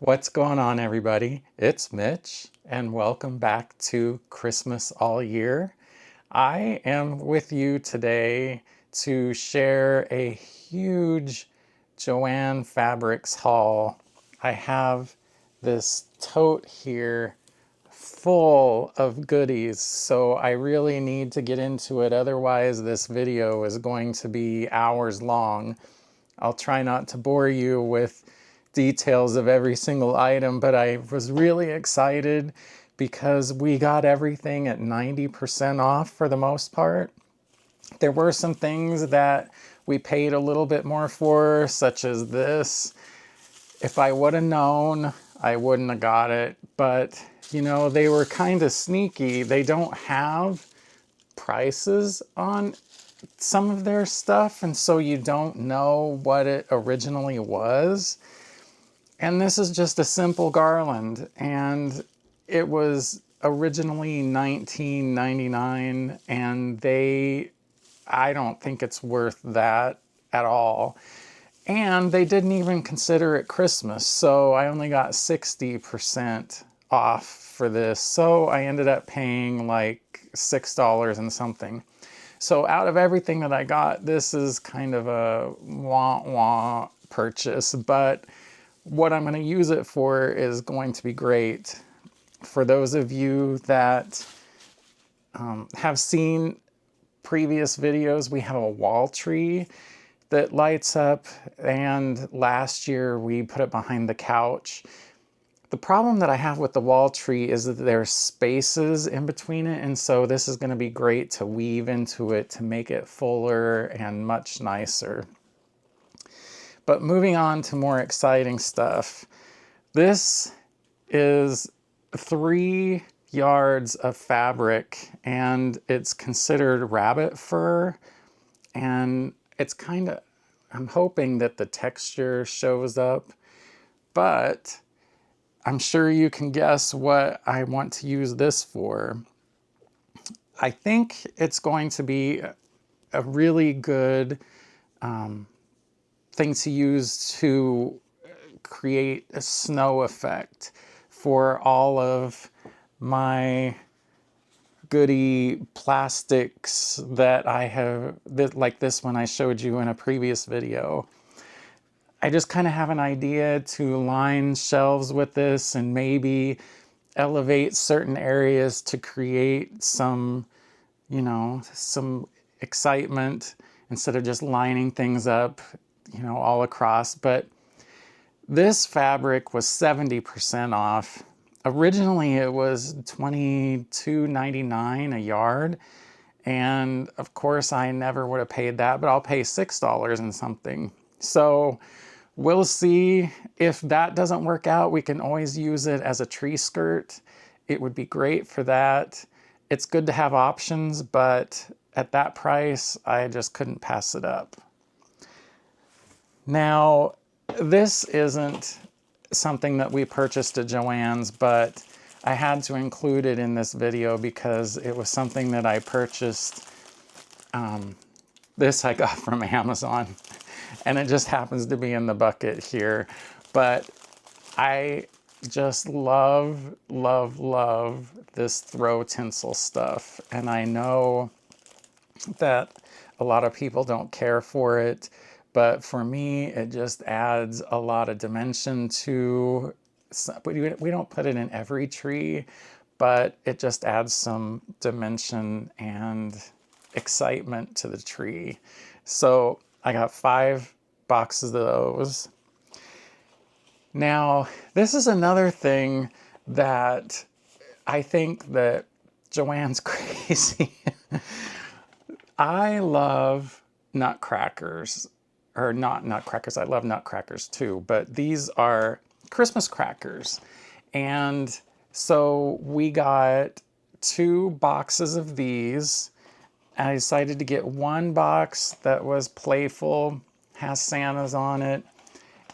What's going on, everybody? It's Mitch, and welcome back to Christmas All Year. I am with you today to share a huge JOANN Fabrics haul. I have this tote here full of goodies, so I really need to get into it. Otherwise, this video is going to be hours long. I'll try not to bore you with details of every single item, but I was really excited because we got everything at 90% off for the most part. There were some things that we paid a little bit more for, such as this. If I would have known, I wouldn't have got it, but you know, they were kind of sneaky. They don't have prices on some of their stuff, and so you don't know what it originally was. And this is just a simple garland, and it was originally $19.99, and I don't think it's worth that at all. And they didn't even consider it Christmas, so I only got 60% off for this. So I ended up paying like $6 and something. So out of everything that I got, this is kind of a wah-wah purchase, but what I'm going to use it for is going to be great. For those of you that have seen previous videos, we have a wall tree that lights up, and last year we put it behind the couch. The problem that I have with the wall tree is that there's spaces in between it, and so this is going to be great to weave into it to make it fuller and much nicer. But moving on to more exciting stuff. This is 3 yards of fabric, and it's considered rabbit fur, and it's kind of, I'm hoping that the texture shows up, but I'm sure you can guess what I want to use this for. I think it's going to be a really good thing to use to create a snow effect for all of my goody plastics that I have, like this one I showed you in a previous video. I just kind of have an idea to line shelves with this and maybe elevate certain areas to create some, you know, some excitement instead of just lining things up, you know, all across. But this fabric was 70% off. Originally it was $22.99 a yard. And of course I never would have paid that, but I'll pay $6 and something. So we'll see. If that doesn't work out, we can always use it as a tree skirt. It would be great for that. It's good to have options, but at that price, I just couldn't pass it up. Now, this isn't something that we purchased at JOANN's, but I had to include it in this video because it was something that I purchased. This I got from Amazon, and it just happens to be in the bucket here. But I just love, love, love this throw tinsel stuff. And I know that a lot of people don't care for it, but for me, it just adds a lot of dimension to, we don't put it in every tree, but it just adds some dimension and excitement to the tree. So I got 5 boxes of those. Now, this is another thing that I think that JOANN's crazy. I love nutcrackers, or not nutcrackers, I love nutcrackers too, but these are Christmas crackers. And so we got 2 boxes of these, and I decided to get one box that was playful, has Santas on it,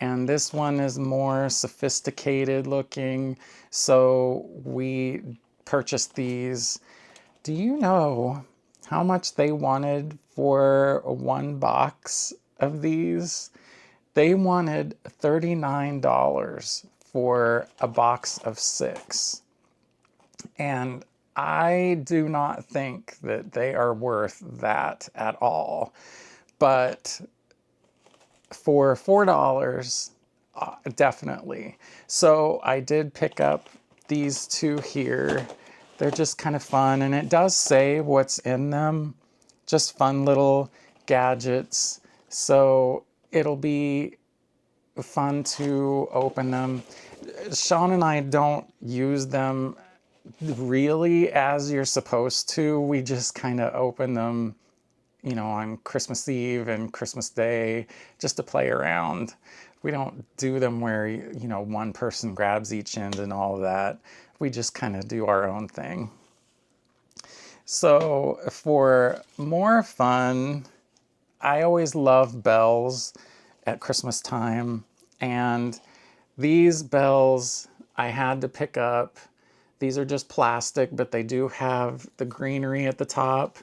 and this one is more sophisticated looking, so we purchased these. Do you know how much they wanted for 1 box of these? They wanted $39 for a box of 6. And I do not think that they are worth that at all. But for $4, definitely. So I did pick up these 2 here. They're just kind of fun, and it does say what's in them. Just fun little gadgets. So it'll be fun to open them. Sean and I don't use them really as you're supposed to. We just kind of open them, you know, on Christmas Eve and Christmas Day just to play around. We don't do them where, you know, one person grabs each end and all of that. We just kind of do our own thing. So for more fun, I always love bells at Christmas time. And these bells I had to pick up. These are just plastic, but they do have the greenery at the top.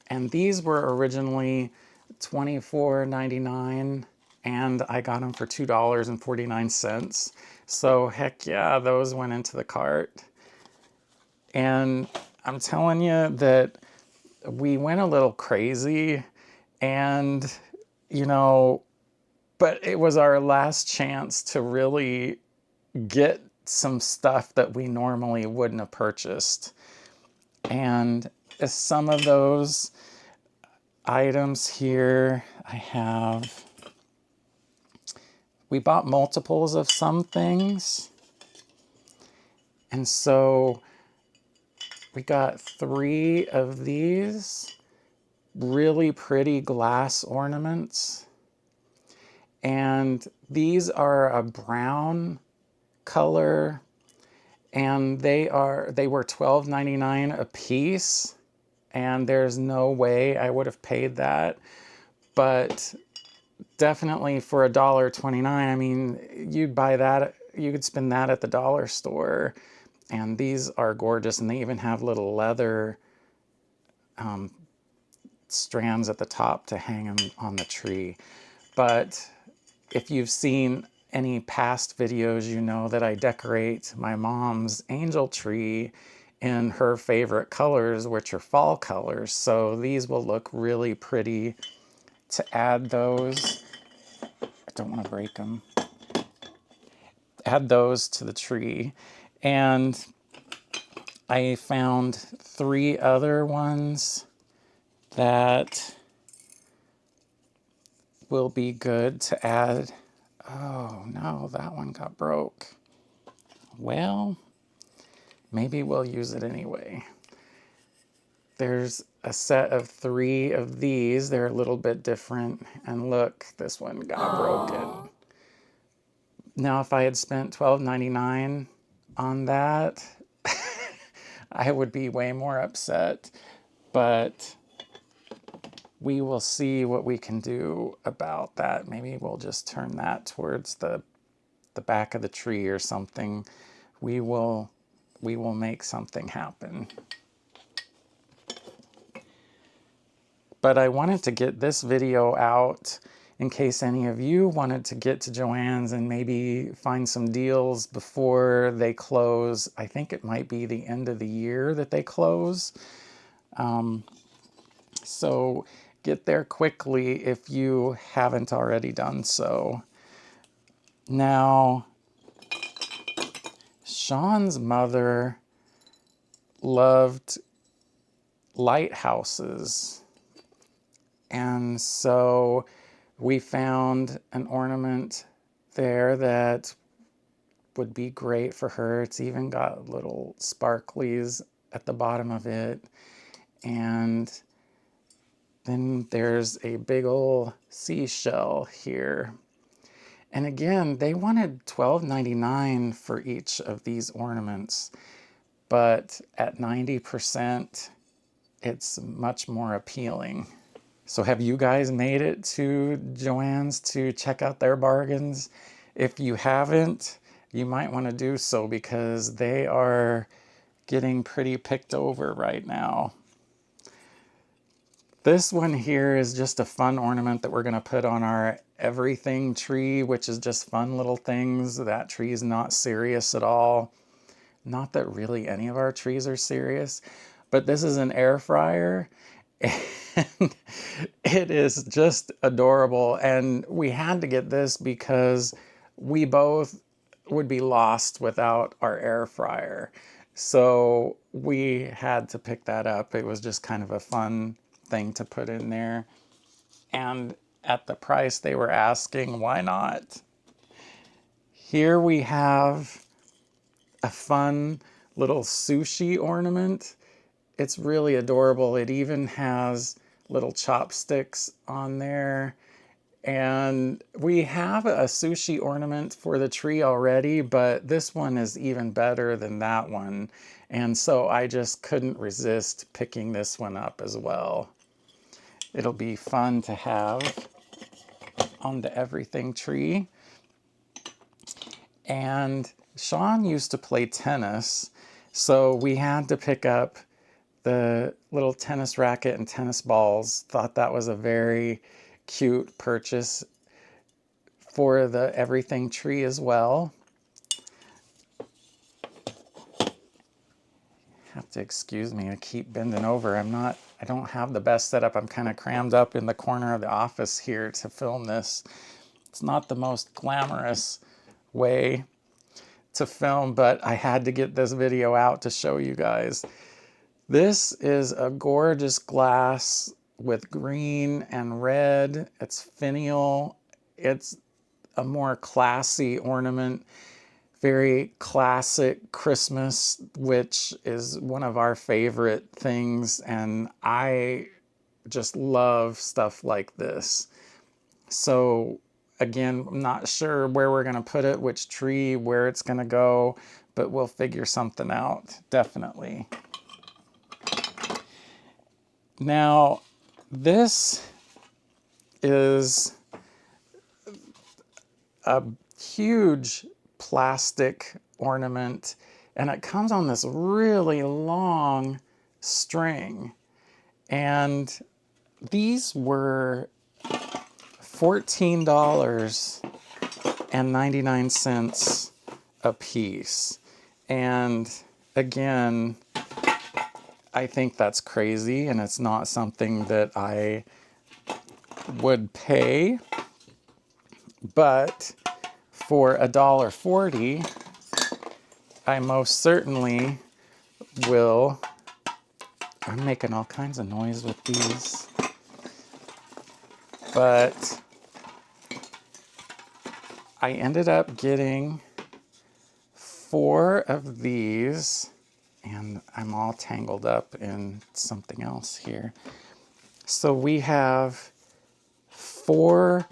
And these were originally $24.99, and I got them for $2.49. So heck yeah, those went into the cart. And I'm telling you that we went a little crazy, and you know, but it was our last chance to really get some stuff that we normally wouldn't have purchased. And some of those items here I have, we bought multiples of some things. And so we got 3 of these really pretty glass ornaments. And these are a brown color, and they were $12.99 a piece, and there's no way I would have paid that. But definitely for $1.29, I mean, you'd buy that, you could spend that at the dollar store. And these are gorgeous, and they even have little leather strands at the top to hang them on the tree. But if you've seen any past videos, you know that I decorate my mom's angel tree in her favorite colors, which are fall colors. So these will look really pretty to add those. I don't want to break them. Add those to the tree. And I found 3 other ones that will be good to add. Oh no, that one got broke. Well, maybe we'll use it anyway. There's a set of 3 of these. They're a little bit different. And look, this one got broken. Now, if I had spent $12.99 on that, I would be way more upset. But we will see what we can do about that. Maybe we'll just turn that towards the back of the tree or something. We will make something happen. But I wanted to get this video out in case any of you wanted to get to JOANN's and maybe find some deals before they close. I think it might be the end of the year that they close. So get there quickly if you haven't already done so. Now, Sean's mother loved lighthouses. And so we found an ornament there that would be great for her. It's even got little sparklies at the bottom of it. And then there's a big old seashell here. And again, they wanted $12.99 for each of these ornaments, but at 90%, it's much more appealing. So have you guys made it to JOANN's to check out their bargains? If you haven't, you might want to do so because they are getting pretty picked over right now. This one here is just a fun ornament that we're going to put on our everything tree, which is just fun little things. That tree is not serious at all. Not that really any of our trees are serious, but this is an air fryer and it is just adorable. And we had to get this because we both would be lost without our air fryer. So we had to pick that up. It was just kind of a fun thing to put in there. And at the price they were asking, why not? Here we have a fun little sushi ornament. It's really adorable. It even has little chopsticks on there. And we have a sushi ornament for the tree already, but this one is even better than that one. And so I just couldn't resist picking this one up as well. It'll be fun to have on the everything tree. And Sean used to play tennis, so we had to pick up the little tennis racket and tennis balls. Thought that was a very cute purchase for the everything tree as well. Have to excuse me, I keep bending over. I don't have the best setup. I'm kind of crammed up in the corner of the office here to film this. It's not the most glamorous way to film, but I had to get this video out to show you guys. This is a gorgeous glass with green and red. It's finial. It's a more classy ornament, very classic Christmas, which is one of our favorite things. And I just love stuff like this. So again, I'm not sure where we're going to put it, which tree, where it's going to go, but we'll figure something out, definitely. Now, this is a huge plastic ornament, and it comes on this really long string. And these were $14.99 a piece. And again, I think that's crazy, and it's not something that I would pay. But for $1.40, I most certainly will. I'm making all kinds of noise with these. But I ended up getting 4 of these, and I'm all tangled up in something else here. So we have 4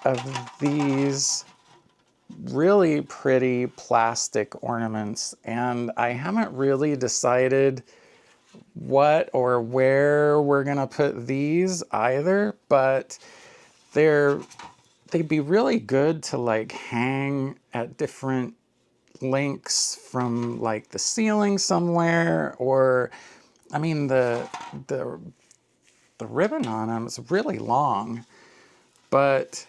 of these really pretty plastic ornaments, and I haven't really decided what or where we're gonna put these either, but they'd be really good to like hang at different links from like the ceiling somewhere, or I mean the ribbon on them is really long, but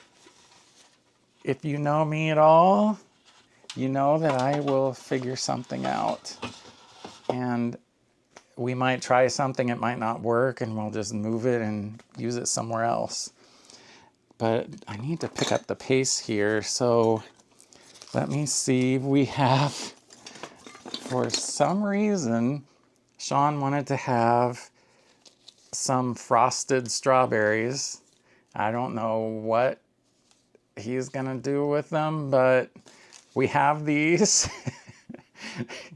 if you know me at all, you know that I will figure something out. And we might try something, it might not work, and we'll just move it and use it somewhere else. But I need to pick up the pace here, so let me see. We have, for some reason, Sean wanted to have some frosted strawberries. I don't know what he's gonna do with them, but we have these.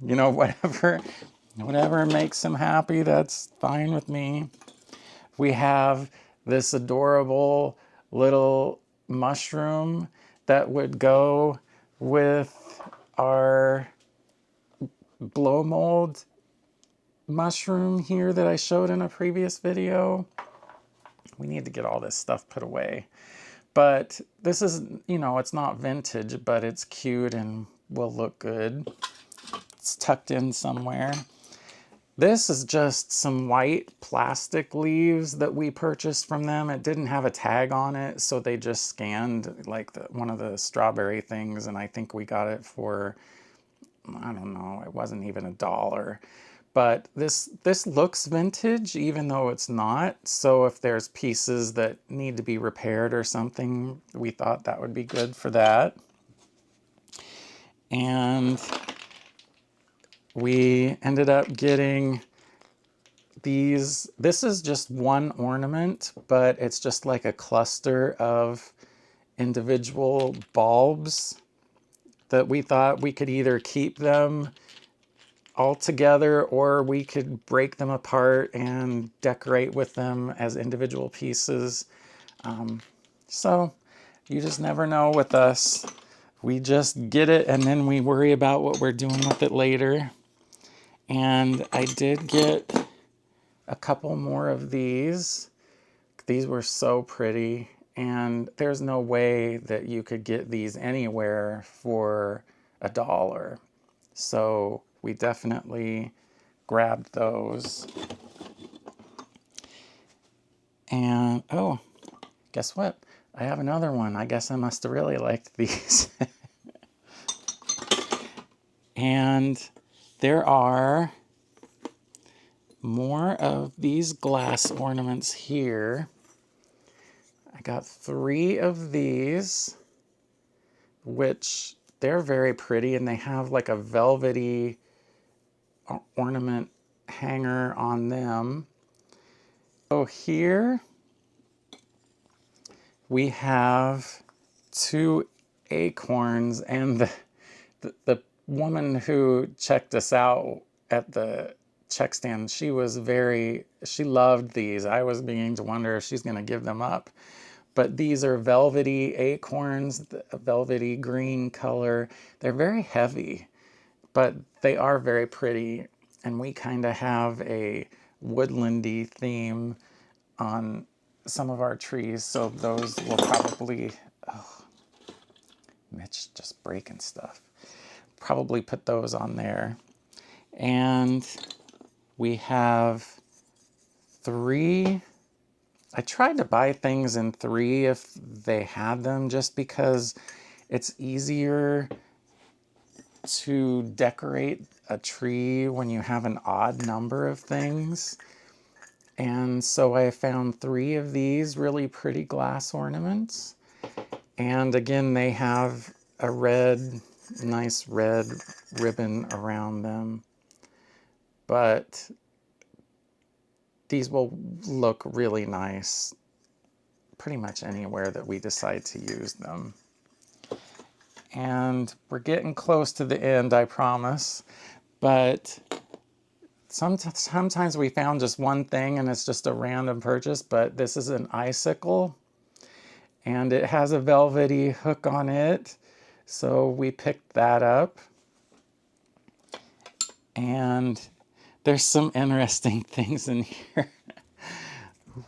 You know, whatever makes him happy, that's fine with me. We have this adorable little mushroom that would go with our blow mold mushroom here that I showed in a previous video. We need to get all this stuff put away. But this is, you know, it's not vintage, but it's cute and will look good. It's tucked in somewhere. This is just some white plastic leaves that we purchased from them. It didn't have a tag on it, so they just scanned like one of the strawberry things, and I think we got it for, I don't know, it wasn't even $1. But this looks vintage even though it's not. So if there's pieces that need to be repaired or something, we thought that would be good for that. And we ended up getting these. This is just one ornament, but it's just like a cluster of individual bulbs that we thought we could either keep them all together or we could break them apart and decorate with them as individual pieces. So you just never know with us. We just get it and then we worry about what we're doing with it later. And I did get a couple more of these. These were so pretty, and there's no way that you could get these anywhere for $1. So we definitely grabbed those. And oh, guess what? I have another one. I guess I must have really liked these. And there are more of these glass ornaments here. I got 3 of these, which they're very pretty, and they have like a velvety ornament hanger on them. So here we have 2 acorns, and the woman who checked us out at the check stand, she loved these. I was beginning to wonder if she's going to give them up. But these are velvety acorns, a velvety green color. They're very heavy, but they are very pretty. And we kind of have a woodlandy theme on some of our trees, so those will probably, oh, Mitch just breaking stuff. Probably put those on there. And we have 3. I tried to buy things in 3 if they had them, just because it's easier to decorate a tree when you have an odd number of things. And so I found 3 of these really pretty glass ornaments. And again, they have a nice red ribbon around them. But these will look really nice pretty much anywhere that we decide to use them. And we're getting close to the end, I promise. But sometimes we found just one thing and it's just a random purchase, but this is an icicle and it has a velvety hook on it. So we picked that up. And there's some interesting things in here.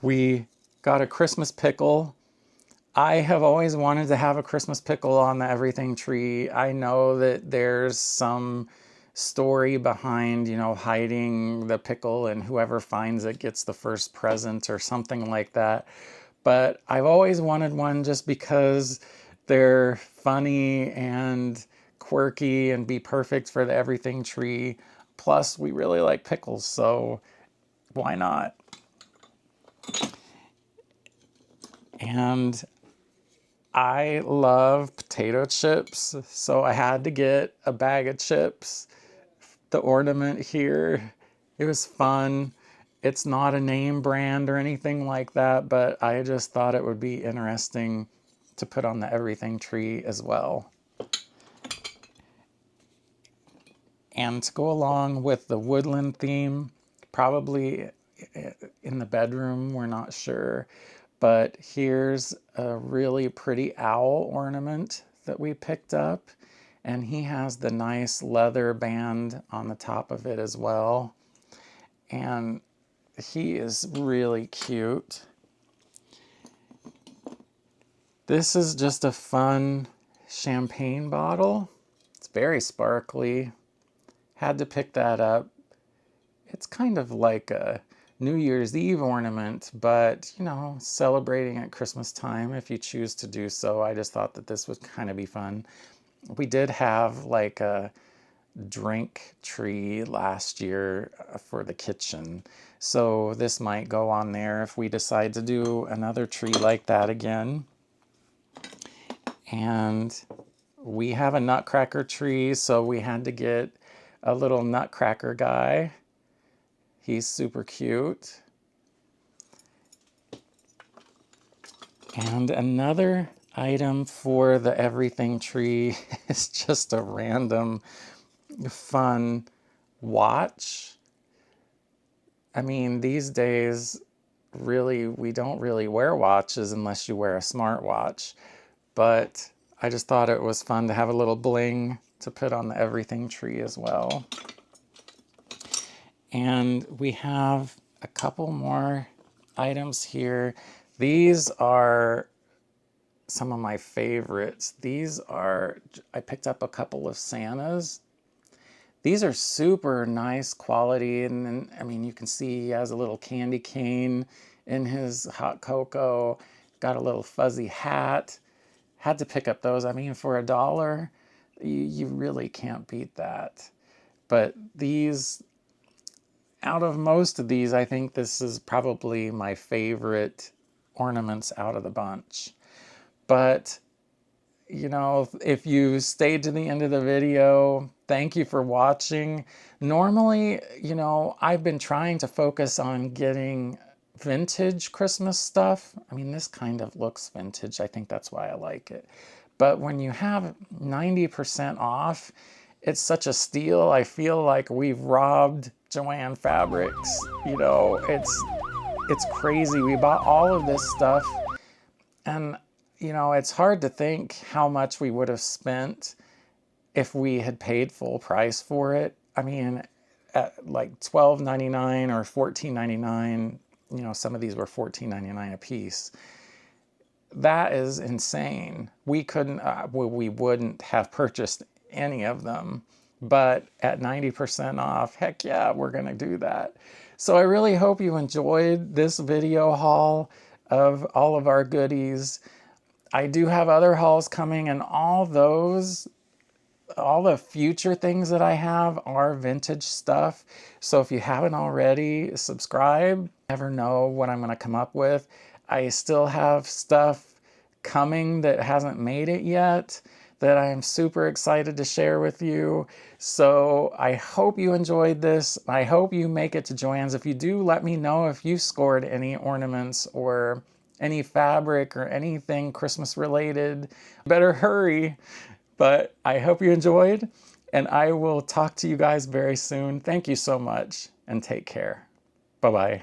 We got a Christmas pickle. I have always wanted to have a Christmas pickle on the everything tree. I know that there's some story behind, hiding the pickle and whoever finds it gets the first present or something like that. But I've always wanted one just because they're funny and quirky and be perfect for the everything tree. Plus, we really like pickles, so why not? And I love potato chips, so I had to get a bag of chips. The ornament here, it was fun. It's not a name brand or anything like that, but I just thought it would be interesting to put on the everything tree as well. And to go along with the woodland theme, probably in the bedroom, we're not sure. But here's a really pretty owl ornament that we picked up. And he has the nice leather band on the top of it as well. And he is really cute. This is just a fun champagne bottle. It's very sparkly. Had to pick that up. it's kind of like a New Year's Eve ornament, but you know, celebrating at Christmas time if you choose to do so. I just thought that this would kind of be fun. We did have like a drink tree last year for the kitchen, so this might go on there if we decide to do another tree like that again. And we have a nutcracker tree, so we had to get a little nutcracker guy. He's super cute. And another item for the everything tree is just a random fun watch. I mean, these days, really, we don't really wear watches unless you wear a smartwatch. But I just thought it was fun to have a little bling to put on the everything tree as well. And we have a couple more items here. These are some of my favorites. I picked up a couple of Santas. These are super nice quality, and I mean, you can see he has a little candy cane in his hot cocoa, got a little fuzzy hat. Had to pick up those. I mean, for $1, you really can't beat that. But these, out of most of these, I think this is probably my favorite ornaments out of the bunch. But you know, if you stayed to the end of the video, thank you for watching. Normally, you know, I've been trying to focus on getting vintage Christmas stuff. I mean, this kind of looks vintage. I think that's why I like it. But when you have 90% off, it's such a steal. I feel like we've robbed JOANN Fabrics. You know, it's crazy. We bought all of this stuff, and you know, it's hard to think how much we would have spent if we had paid full price for it. I mean, at like $12.99 or $14.99, you know, some of these were $14.99 a piece. That is insane. We couldn't, we wouldn't have purchased any of them, but at 90% off, heck yeah, we're gonna do that. So I really hope you enjoyed this video haul of all of our goodies. I do have other hauls coming, and all the future things that I have are vintage stuff. So if you haven't already, subscribe. Never know what I'm gonna come up with. I still have stuff coming that hasn't made it yet that I am super excited to share with you. So I hope you enjoyed this. I hope you make it to JOANN's. If you do, let me know if you scored any ornaments or any fabric or anything Christmas related. Better hurry. But I hope you enjoyed, and I will talk to you guys very soon. Thank you so much, and take care. Bye-bye.